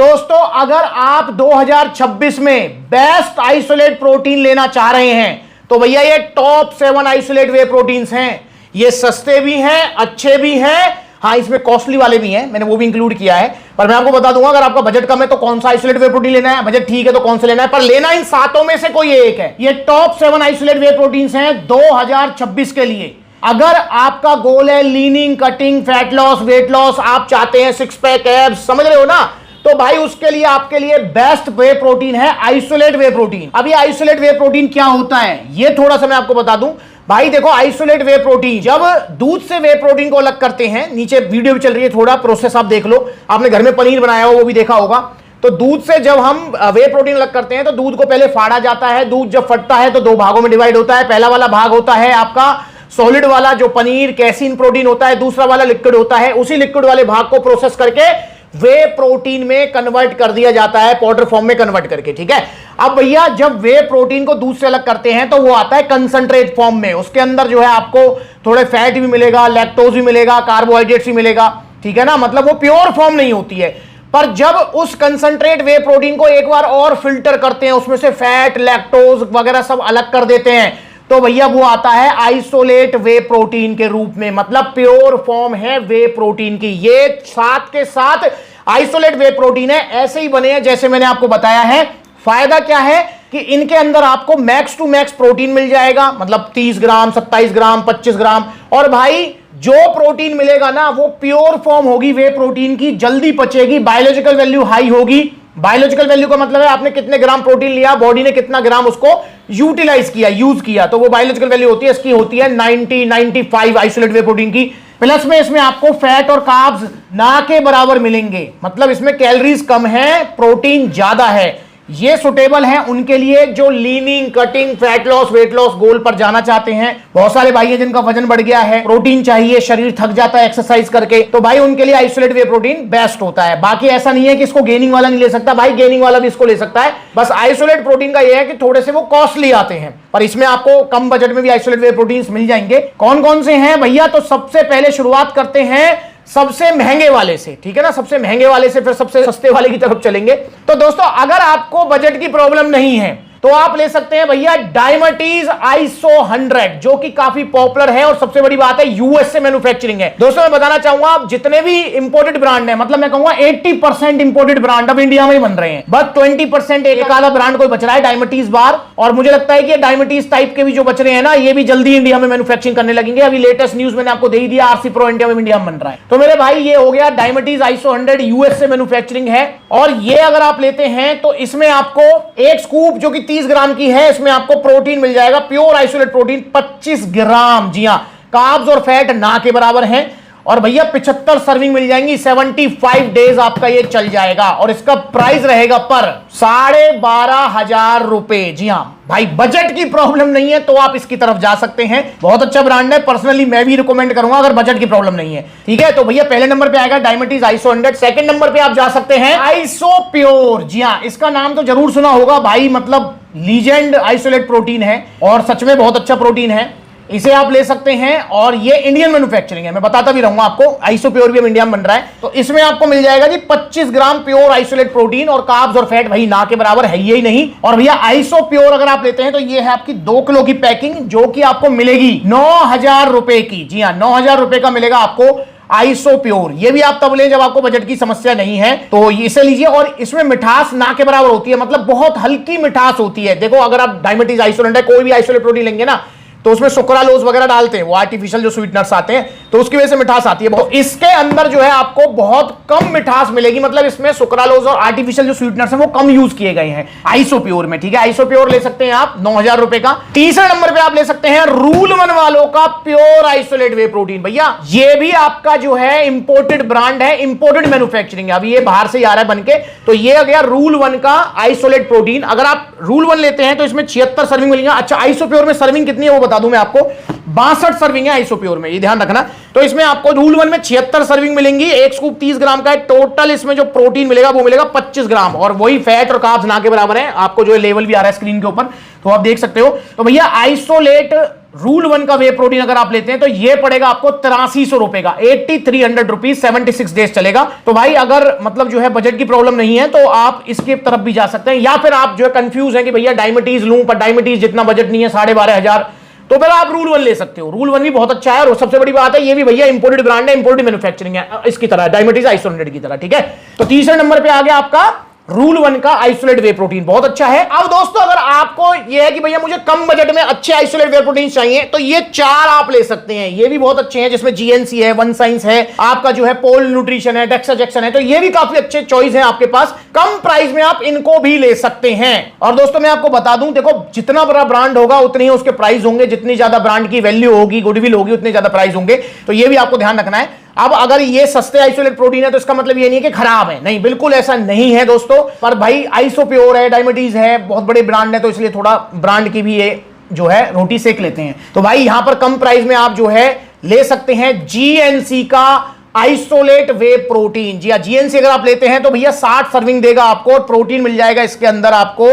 दोस्तों अगर आप 2026 में बेस्ट आइसोलेट प्रोटीन लेना चाह रहे हैं तो भैया ये टॉप 7 आइसोलेट वे प्रोटीन्स हैं। ये सस्ते भी हैं, अच्छे भी हैं, हाँ इसमें कॉस्टली वाले भी हैं, मैंने वो भी इंक्लूड किया है। पर मैं आपको बता दूंगा अगर आपका बजट कम है तो कौन सा आइसोलेट वे प्रोटीन लेना है, बजट ठीक है तो कौन सा लेना है, पर लेना इन सातों में से कोई एक है। ये टॉप 7 आइसोलेट वे प्रोटीन्स हैं 2026 के लिए। अगर आपका गोल है leaning, cutting, fat loss, weight loss, आप चाहते हैं सिक्स पैक एब्स, समझ रहे हो ना, तो भाई उसके लिए आपके लिए बेस्ट वे प्रोटीन है आइसोलेट वे प्रोटीन। अभी आइसोलेट वे प्रोटीन क्या होता है ये थोड़ा सा मैं आपको बता दूं। भाई देखो आइसोलेट वे प्रोटीन, जब दूध से वे प्रोटीन को अलग करते हैं, नीचे वीडियो भी चल रही है, थोड़ा प्रोसेस आप देख लो, आपने घर में पनीर बनाया हो वो भी देखा होगा। तो दूध से जब हम वे प्रोटीन अलग करते हैं तो दूध को पहले फाड़ा जाता है, दूध जब फटता है तो दो भागों में डिवाइड होता है। पहला वाला भाग होता है आपका सॉलिड वाला जो पनीर कैसीन प्रोटीन होता है, दूसरा वाला लिक्विड होता है। उसी लिक्विड वाले भाग को प्रोसेस करके वे प्रोटीन में कन्वर्ट कर दिया जाता है, पाउडर फॉर्म में कन्वर्ट करके, ठीक है। अब भैया जब वे प्रोटीन को दूध से अलग करते हैं तो वो आता है कंसंट्रेट फॉर्म में। उसके अंदर जो है आपको थोड़े फैट भी मिलेगा, लैक्टोज भी मिलेगा, कार्बोहाइड्रेट्स भी मिलेगा, ठीक है ना, मतलब वो प्योर फॉर्म नहीं होती है। पर जब उस कंसंट्रेट वे प्रोटीन को एक बार और फिल्टर करते हैं, उसमें से फैट, लैक्टोज वगैरह सब अलग कर देते हैं, तो भैया वो आता है आइसोलेट वे प्रोटीन के रूप में, मतलब प्योर फॉर्म है वे प्रोटीन की। ये साथ के साथ आइसोलेट वे प्रोटीन है, ऐसे ही बने हैं जैसे मैंने आपको बताया है। फायदा क्या है कि इनके अंदर आपको मैक्स टू मैक्स प्रोटीन मिल जाएगा, मतलब 30 ग्राम, 27 ग्राम, 25 ग्राम। और भाई जो प्रोटीन मिलेगा ना वो प्योर फॉर्म होगी वे प्रोटीन की, जल्दी पचेगी, बायोलॉजिकल वैल्यू हाई होगी। बायोलॉजिकल वैल्यू का मतलब है आपने कितने ग्राम प्रोटीन लिया, बॉडी ने कितना ग्राम उसको यूटिलाइज किया, यूज किया, तो वो बायोलॉजिकल वैल्यू होती है। इसकी होती है 90, 95 आइसोलेट वे प्रोटीन की। प्लस में इसमें आपको फैट और कार्ब्स ना के बराबर मिलेंगे, मतलब इसमें कैलोरीज कम है, प्रोटीन ज्यादा है। ये सुटेबल है उनके लिए जो leaning, cutting, fat loss, weight loss goal पर जाना चाहते हैं। बहुत सारे भाई हैं जिनका वजन बढ़ गया है, प्रोटीन चाहिए, शरीर थक जाता है एक्सरसाइज करके, तो भाई उनके लिए आइसोलेट वे प्रोटीन बेस्ट होता है। बाकी ऐसा नहीं है कि इसको गेनिंग वाला नहीं ले सकता, भाई गेनिंग वाला भी इसको ले सकता है। बस आइसोलेट प्रोटीन का यह है कि थोड़े से वो कॉस्टली आते हैं, पर इसमें आपको कम बजट में भी आइसोलेट वे प्रोटीन मिल जाएंगे। कौन कौन से हैं भैया, तो सबसे पहले शुरुआत करते हैं सबसे महंगे वाले से, ठीक है ना, सबसे महंगे वाले से फिर सबसे सस्ते वाले की तरफ चलेंगे। तो दोस्तों अगर आपको बजट की प्रॉब्लम नहीं है तो आप ले सकते हैं भैया डायमटीज आइसो 100, जो कि काफी पॉपुलर है और सबसे बड़ी बात है यूएस से मैन्युफैक्चरिंग है। दोस्तों मैं बताना चाहूंगा आप जितने भी इंपोर्टेड ब्रांड है, मतलब मैं कहूंगा 80% इंपोर्टेड ब्रांड अब इंडिया में ही बन रहे हैं, बस 20% एक आधा ब्रांड कोई बच रहा है, डायमटीज बार। और मुझे लगता है कि डायमटीज टाइप के भी जो बच रहे हैं ना, ये भी जल्दी इंडिया में मैन्युफैक्चरिंग करने लगेंगे। अभी लेटेस्ट न्यूज मैंने आपको दे ही दिया, आरसी प्रो इंडिया में बन रहा है। तो मेरे भाई ये हो गया डायमटीज आइसो 100, यूएस से मैन्युफैक्चरिंग है। और ये अगर आप लेते हैं तो इसमें आपको एक स्कूप जो कि 30 ग्राम की है, इसमें आपको प्रोटीन मिल जाएगा, प्योर आइसोलेट प्रोटीन 25 ग्राम। जी हां, कार्ब्स और फैट ना के बराबर हैं। और भैया 75 सर्विंग मिल जाएंगी, 75 डेज आपका ये चल जाएगा। और इसका प्राइस रहेगा पर 12,500 रुपए। जी हां भाई, बजट की प्रॉब्लम नहीं है तो आप इसकी तरफ जा सकते हैं, बहुत अच्छा ब्रांड है, पर्सनली मैं भी रिकमेंड करूंगा अगर बजट की प्रॉब्लम नहीं है, ठीक है। तो भैया पहले नंबर पे आएगा डायमटीज आइसो 100। सेकंड नंबर पे आप जा सकते हैं आइसो प्योर। जी हां, इसका नाम तो जरूर सुना होगा भाई, मतलब लीजेंड आइसोलेट प्रोटीन है और सच में बहुत अच्छा प्रोटीन है, इसे आप ले सकते हैं। और ये इंडियन मैन्युफैक्चरिंग है, मैं बताता भी रहूंगा आपको, आइसो प्योर भी इंडिया में बन रहा है। तो इसमें आपको मिल जाएगा जी 25 ग्राम प्योर आइसोलेट प्रोटीन, और कार्ब्स और फैट भाई ना के बराबर है ही नहीं। और भैया आइसो प्योर अगर आप लेते हैं तो ये है आपकी 2 किलो की पैकिंग, जो कि आपको मिलेगी 9,000 रुपए की। जी हाँ, 9,000 रुपए का मिलेगा आपको आइसो प्योर। ये भी आप तब लें जब आपको बजट की समस्या नहीं है, तो इसे लीजिए। और इसमें मिठास ना के बराबर होती है, मतलब बहुत हल्की मिठास होती है। देखो अगर आप डायमटीज आइसो 100 कोई भी आइसोलेट प्रोटीन लेंगे ना, तो उसमें सुक्रालोज वगैरह डालते हैं, वो आर्टिफिशियल जो स्वीटनर्स आते हैं, तो उसकी वजह से मिठास आती है। तो इसके अंदर जो है आपको बहुत कम मिठास मिलेगी, मतलब इसमें सुक्रालोज और आर्टिफिशियल जो स्वीटनर्स हैं वो कम यूज किए गए हैं आइसो प्योर में, ठीक है। आइसो प्योर ले सकते हैं आप 9,000 रुपए का। तीसरे नंबर पे आप ले सकते हैं रूल 1 वालों का प्योर आइसोलेट वे प्रोटीन। भैया ये भी आपका जो है इंपोर्टेड ब्रांड है, इंपोर्टेड मैन्युफैक्चरिंग है, अभी ये बाहर से आ रहा है बनके। तो ये आ गया रूल 1 का आइसोलेट प्रोटीन। अगर आप रूल 1 लेते हैं तो इसमें 76 सर्विंग मिलेंगे। अच्छा, आइसो प्योर में सर्विंग कितनी है वो बता दूं मैं आपको, 62 सर्विंग है आइसो प्योर में, ये ध्यान रखना। तो इसमें आपको रूल 1 में 76 सर्विंग मिलेंगी, एक स्कूप 30 ग्राम का है। टोटल इसमें जो प्रोटीन मिलेगा वो मिलेगा 25 ग्राम, और वही फैट और कार्ब्स ना के बराबर है। आपको जो लेवल भी आ रहा है स्क्रीन के ऊपर, तो आप देख सकते हो। तो भैया आइसोलेट रूल वन का वे प्रोटीन अगर आप लेते हैं तो ये पड़ेगा आपको 8300 रुपए का, 8300 रुपीज, 76 डेज चलेगा। तो भाई अगर मतलब जो है बजट की प्रॉब्लम नहीं है तो आप इसके तरफ भी जा सकते हैं, या फिर आप जो है कंफ्यूज है कि भैया डायबिटीज लूं पर डायबिटीज जितना बजट नहीं है 12,500, तो फिर आप रूल वन ले सकते हो। रूल वन भी बहुत अच्छा है और सबसे बड़ी बात है ये भी भैया इंपोर्टेड ब्रांड है, इंपोर्टेड मैन्युफैक्चरिंग है इसकी तरह, डायबिटीज आइसोलेटेड की तरह, ठीक है। तो तीसरे नंबर पे आ गया आपका रूल वन का आइसोलेट वे प्रोटीन, बहुत अच्छा है। अब दोस्तों अगर आपको ये है कि भैया मुझे कम बजट में अच्छे आइसोलेट वे प्रोटीन चाहिए तो ये 4 आप ले सकते हैं, ये भी बहुत अच्छे हैं, जिसमें जीएनसी है, वन साइंस है, आपका जो है पोल न्यूट्रिशन है, डेक्साजेक्शन है, तो ये भी काफी अच्छे चॉइस है आपके पास। कम प्राइस में आप इनको भी ले सकते हैं। और दोस्तों मैं आपको बता दूं, देखो जितना बड़ा ब्रांड होगा उतनी ही उसके प्राइस होंगे, जितनी ज्यादा ब्रांड की वैल्यू होगी, गुडविल होगी, उतने ज्यादा प्राइस होंगे, तो ये भी आपको ध्यान रखना है। अब अगर ये सस्ते आइसोलेट प्रोटीन है तो इसका मतलब ये नहीं है कि खराब है, नहीं, बिल्कुल ऐसा नहीं है दोस्तों। पर भाई आइसो प्योर है, डायबिटीज है, बहुत बड़े ब्रांड है, तो इसलिए थोड़ा ब्रांड की भी ये जो है रोटी सेक लेते हैं। तो भाई यहां पर कम प्राइस में आप जो है ले सकते हैं जीएनसी का आइसोलेट वे प्रोटीन। जी हाँ, जीएनसी अगर आप लेते हैं तो भैया 60 सर्विंग देगा आपको और प्रोटीन मिल जाएगा इसके अंदर आपको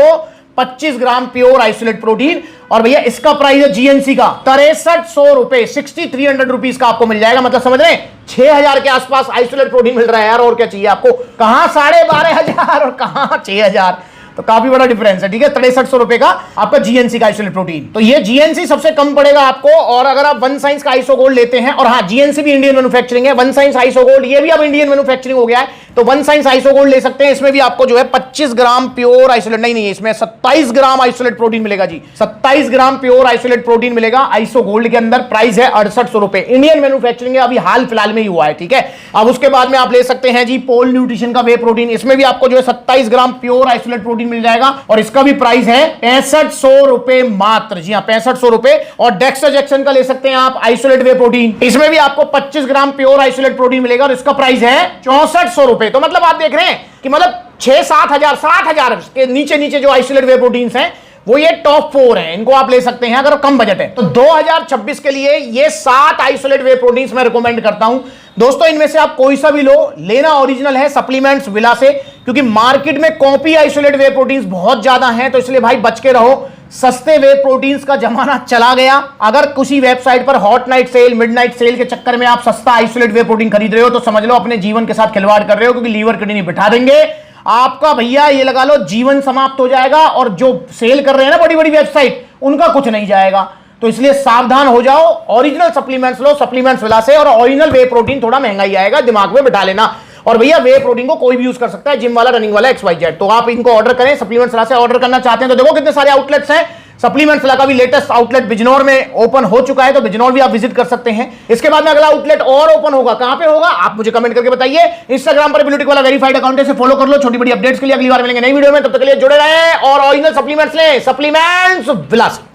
25 ग्राम प्योर आइसोलेट प्रोटीन। और भैया इसका प्राइस है जीएनसी का 6300 रुपए, 6300 रुपीज का आपको मिल जाएगा। मतलब समझ रहे हैं 6000 के आसपास आइसोलेट प्रोटीन मिल रहा है यार, और क्या चाहिए आपको। कहां 12,500 और कहां 6000, तो काफी बड़ा डिफरेंस है, ठीक है। 6300 रुपए का आपका जीएनसी का आइसोलेट प्रोटीन, तो ये जीएनसी सबसे कम पड़ेगा आपको। और अगर आप वन साइंस का आइसो गोल्ड लेते हैं, और हाँ जीएनसी भी इंडियन मैन्युफैक्चरिंग है, वन साइंस आइसो गोल्ड ये भी अब इंडियन मैन्युफैक्चरिंग हो गया है, तो वन साइंस आइसो गोल्ड ले सकते हैं। इसमें भी आपको जो है 25 ग्राम प्योर आइसोलेट, नहीं इसमें 27 ग्राम आइसोलेट प्रोटीन मिलेगा जी, 27 ग्राम प्योर आइसोलेट प्रोटीन मिलेगा आइसो गोल्ड के अंदर। प्राइस है 6800 रुपए, इंडियन मैन्युफैक्चरिंग है, अभी हाल फिलहाल में ही हुआ है, ठीक है। अब उसके बाद में आप ले सकते हैं जी पोल न्यूट्रिशन का वे प्रोटीन, इसमें भी आपको जो है 27 ग्राम प्योर आइसोलेट प्रोटीन मिल जाएगा और इसका भी प्राइस है 6500 रुपए मात्र, जी हाँ 6500 रुपए। और डेक्साजेक्शन का ले सकते हैं आप आइसोलेट वे प्रोटीन, इसमें भी आपको 25 ग्राम प्योर आइसोलेट प्रोटीन मिलेगा और इसका प्राइस है 6400 रुपए। तो मतलब आप देख रहे हैं कि मतलब 6-7 हजार, 60,000 के नीचे नीचे जो आइसोलेट वे प्रोटीन्स हैं वो ये टॉप 4 हैं, इनको आप ले सकते हैं अगर कम बजट है। तो 2026 के लिए ये 7 आइसोलेट वे प्रोटीन्स मैं रिकमेंड करता हूं दोस्तों। इनमें से आप कोई सा भी लो, लेना ओरिजिनल है सप्लीमेंट्स विला से, क्योंकि मार्केट में कॉपी आइसोलेट वे प्रोटीन्स बहुत ज्यादा हैं, तो इसलिए भाई बच के रहो। सस्ते वे प्रोटीन्स का जमाना चला गया। अगर किसी वेबसाइट पर hot night sale, midnight sale के चक्कर में आप सस्ता आइसोलेट वे प्रोटीन खरीद रहे हो तो समझ लो अपने जीवन के साथ खिलवाड़ कर रहे हो, क्योंकि लीवर किडनी बिठा देंगे आपका भैया, ये लगा लो जीवन समाप्त हो जाएगा। और जो सेल कर रहे हैं ना बड़ी बड़ी वेबसाइट, उनका कुछ नहीं जाएगा। तो इसलिए सावधान हो जाओ, ओरिजिनल सप्लीमेंट्स लो सप्लीमेंट्स विला से, और ओरिजिनल वे प्रोटीन थोड़ा महंगा ही आएगा, दिमाग में बिठा लेना। और भैया वे प्रोटीन को कोई भी यूज कर सकता है, जिम वाला, रनिंग वाला, XYZ। तो आप इनको ऑर्डर करें, सप्लीमेंट्स विला से ऑर्डर करना चाहते हैं तो देखो कितने सारे आउटलेट्स हैं। सप्लीमेंट्स विला का भी लेटेस्ट आउटलेट बिजनौर में ओपन हो चुका है, तो बिजनौर भी आप विजिट कर सकते हैं। इसके बाद में अगला आउटलेट और ओपन होगा, कहां पे होगा आप मुझे कमेंट करके बताइए। इंस्टाग्राम पर ब्लूटिक वाला वेरीफाइड अकाउंट है, फॉलो कर लो छोटी बड़ी अपडेट्स के लिए। अगली बार मिलेंगे नई वीडियो में, तब तक के लिए जुड़े रहें और ओरिजिनल सप्लीमेंट्स लें सप्लीमेंट्स विला से।